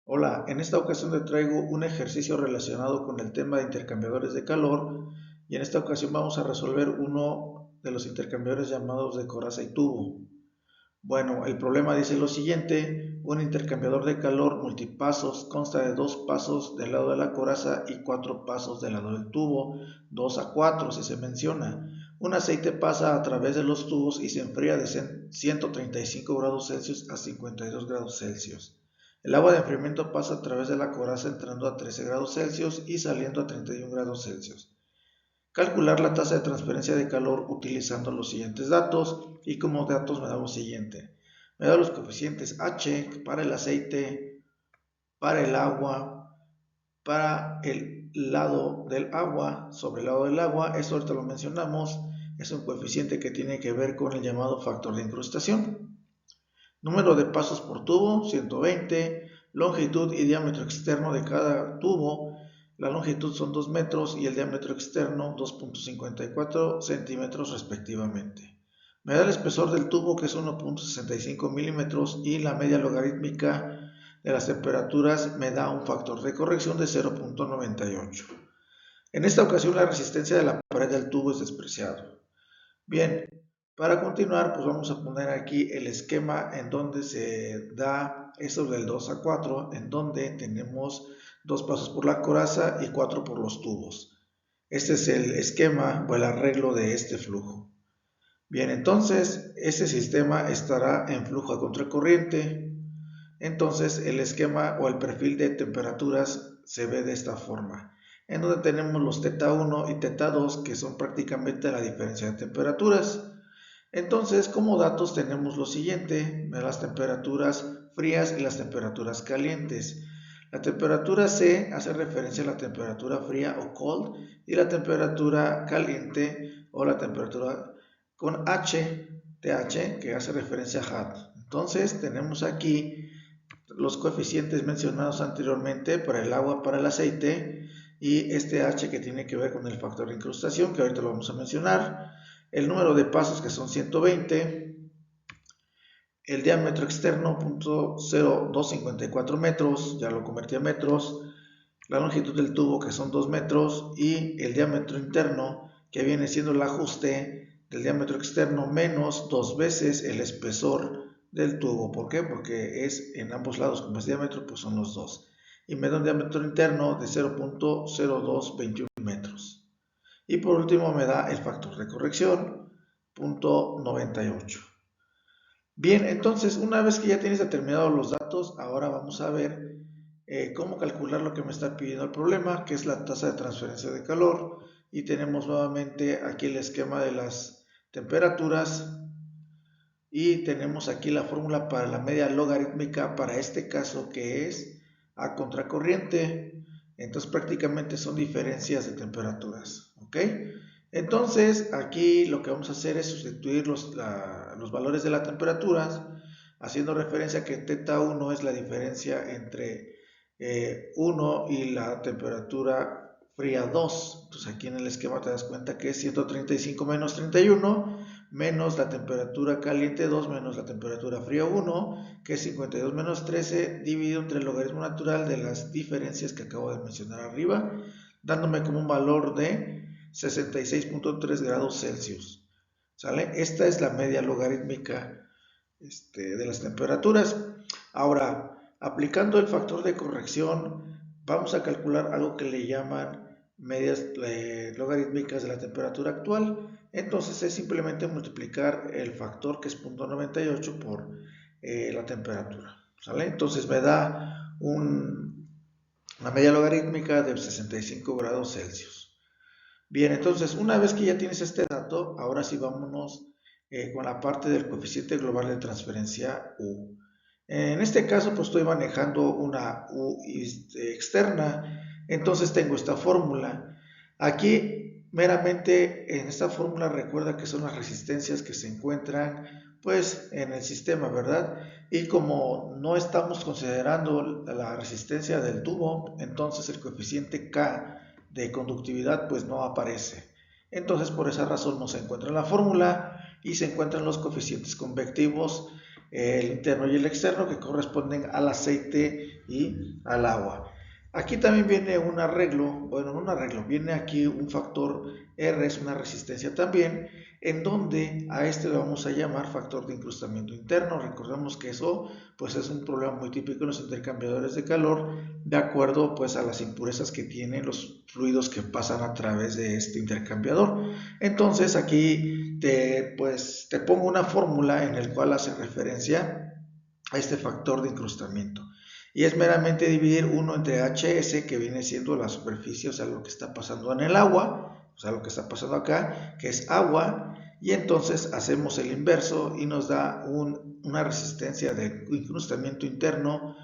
Hola, en esta ocasión te traigo un ejercicio relacionado con el tema de intercambiadores de calor y en esta ocasión vamos a resolver uno de los intercambiadores llamados de coraza y tubo. Bueno, el problema dice lo siguiente: un intercambiador de calor multipasos consta de dos pasos del lado de la coraza y cuatro pasos del lado del tubo, 2 a 4 si se menciona. Un aceite pasa a través de los tubos y se enfría de 135 grados Celsius a 52 grados Celsius. El agua de enfriamiento pasa a través de la coraza entrando a 13 grados Celsius y saliendo a 31 grados Celsius. Calcular la tasa de transferencia de calor utilizando los siguientes datos, y como datos me da lo siguiente. Me da los coeficientes H para el aceite, para el agua, para el lado del agua, sobre el lado del agua. Esto ahorita lo mencionamos. Es un coeficiente que tiene que ver con el llamado factor de incrustación. Número de pasos por tubo, 120. Longitud y diámetro externo de cada tubo. La longitud son 2 metros y el diámetro externo 2.54 centímetros respectivamente. Me da el espesor del tubo, que es 1.65 milímetros, y la media logarítmica de las temperaturas me da un factor de corrección de 0.98. En esta ocasión la resistencia de la pared del tubo es despreciado. Bien, para continuar, pues vamos a poner aquí el esquema en donde se da esto del 2 a 4, en donde tenemos dos pasos por la coraza y cuatro por los tubos. Este es el esquema o el arreglo de este flujo. Bien, entonces este sistema estará en flujo a contracorriente. Entonces el esquema o el perfil de temperaturas se ve de esta forma, en donde tenemos los θ1 y θ2, que son prácticamente la diferencia de temperaturas. Entonces, como datos tenemos lo siguiente: las temperaturas frías y las temperaturas calientes. La temperatura C hace referencia a la temperatura fría o cold, y la temperatura caliente o la temperatura con H, TH, que hace referencia a hot. Entonces tenemos aquí los coeficientes mencionados anteriormente para el agua, para el aceite, y este H que tiene que ver con el factor de incrustación, que ahorita lo vamos a mencionar. El número de pasos, que son 120, el diámetro externo 0.0254 metros, ya lo convertí a metros, la longitud del tubo, que son 2 metros, y el diámetro interno, que viene siendo el ajuste del diámetro externo menos dos veces el espesor del tubo. ¿Por qué? Porque es en ambos lados, como es diámetro, pues son los dos. Y me da un diámetro interno de 0.0221 metros. Y por último me da el factor de corrección, 0.98. Bien, entonces una vez que ya tienes determinados los datos, ahora vamos a ver cómo calcular lo que me está pidiendo el problema, que es la tasa de transferencia de calor. Y tenemos nuevamente aquí el esquema de las temperaturas, y tenemos aquí la fórmula para la media logarítmica para este caso, que es a contracorriente. Entonces prácticamente son diferencias de temperaturas, ¿ok? Entonces aquí lo que vamos a hacer es sustituir los valores de las temperaturas, haciendo referencia a que θ1 es la diferencia entre 1 y la temperatura fría 2. Entonces aquí en el esquema te das cuenta que es 135 menos 31, menos la temperatura caliente 2 menos la temperatura fría 1, que es 52 menos 13, dividido entre el logaritmo natural de las diferencias que acabo de mencionar arriba, dándome como un valor de 66.3 grados Celsius. ¿Sale? Esta es la media logarítmica de las temperaturas. Ahora, aplicando el factor de corrección, vamos a calcular algo que le llaman medias logarítmicas de la temperatura actual. Entonces es simplemente multiplicar el factor, que es 0.98, por la temperatura. ¿Sale? Entonces me da una media logarítmica de 65 grados Celsius. Bien, entonces una vez que ya tienes este dato, ahora sí vámonos con la parte del coeficiente global de transferencia U. En este caso, pues estoy manejando una U externa, entonces tengo esta fórmula. Aquí, meramente en esta fórmula, recuerda que son las resistencias que se encuentran pues en el sistema, ¿verdad? Y como no estamos considerando la resistencia del tubo, entonces el coeficiente K de conductividad pues no aparece. Entonces por esa razón no se encuentra en la fórmula, y se encuentran los coeficientes convectivos el interno y el externo, que corresponden al aceite y al agua. Aquí también viene un arreglo, bueno, no un arreglo, viene aquí un factor R, es una resistencia también, en donde a este le vamos a llamar factor de incrustamiento interno. Recordemos que eso pues es un problema muy típico en los intercambiadores de calor, de acuerdo pues a las impurezas que tienen los fluidos que pasan a través de este intercambiador. Entonces aquí te pongo una fórmula en la cual hace referencia a este factor de incrustamiento. Y es meramente dividir 1 entre HS, que viene siendo la superficie, o sea, lo que está pasando en el agua, o sea, lo que está pasando acá, que es agua, y entonces hacemos el inverso y nos da una resistencia de incrustamiento interno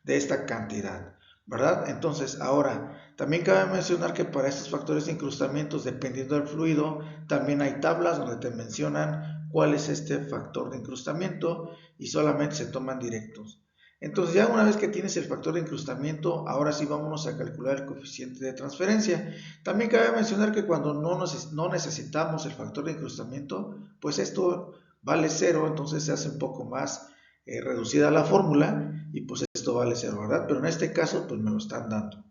de esta cantidad, ¿verdad? Entonces, ahora, también cabe mencionar que para estos factores de incrustamientos, dependiendo del fluido, también hay tablas donde te mencionan cuál es este factor de incrustamiento y solamente se toman directos. Entonces ya una vez que tienes el factor de incrustamiento, ahora sí vámonos a calcular el coeficiente de transferencia. También cabe mencionar que cuando no necesitamos el factor de incrustamiento, pues esto vale 0, entonces se hace un poco más reducida la fórmula y pues esto vale 0, ¿verdad? Pero en este caso pues me lo están dando.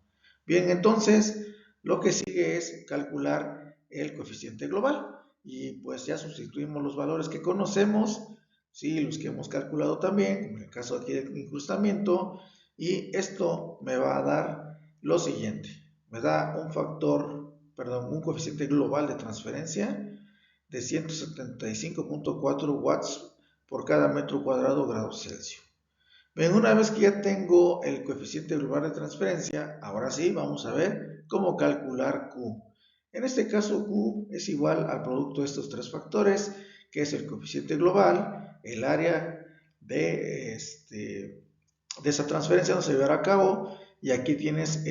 Bien, entonces lo que sigue es calcular el coeficiente global y pues ya sustituimos los valores que conocemos, ¿sí? Los que hemos calculado también, como en el caso aquí del incrustamiento, y esto me va a dar lo siguiente, me da un coeficiente global de transferencia de 175.4 watts por cada metro cuadrado grados Celsius. Bien, una vez que ya tengo el coeficiente global de transferencia, ahora sí vamos a ver cómo calcular Q. En este caso Q es igual al producto de estos tres factores, que es el coeficiente global, el área de esa transferencia donde se llevará a cabo, y aquí tienes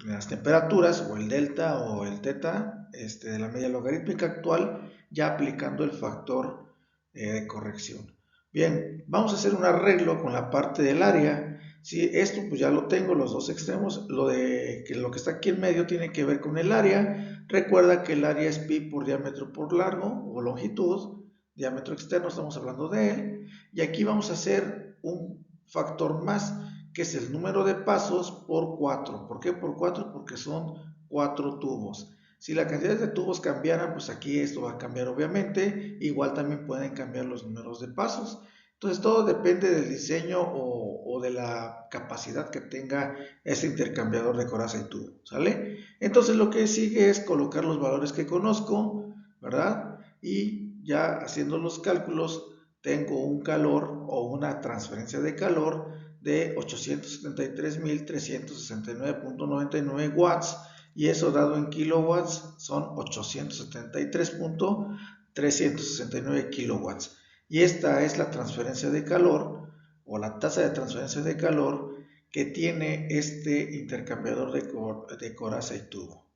las temperaturas o el delta o el teta de la media logarítmica actual, ya aplicando el factor de corrección. Bien, vamos a hacer un arreglo con la parte del área. Si esto pues ya lo tengo, los dos extremos, lo que está aquí en medio tiene que ver con el área. Recuerda que el área es pi por diámetro por largo o longitud, diámetro externo estamos hablando de él, y aquí vamos a hacer un factor más, que es el número de pasos por 4. ¿Por qué por 4? Porque son 4 tubos. Si la cantidad de tubos cambiaran, pues aquí esto va a cambiar obviamente. Igual también pueden cambiar los números de pasos. Entonces todo depende del diseño o de la capacidad que tenga este intercambiador de coraza y tubo, ¿sale? Entonces lo que sigue es colocar los valores que conozco, ¿verdad? Y ya haciendo los cálculos tengo un calor o una transferencia de calor de 873.369.99 watts, y eso dado en kilowatts son 873.369 kilowatts. Y esta es la transferencia de calor o la tasa de transferencia de calor que tiene este intercambiador de coraza y tubo.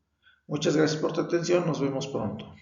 Muchas gracias por tu atención, nos vemos pronto.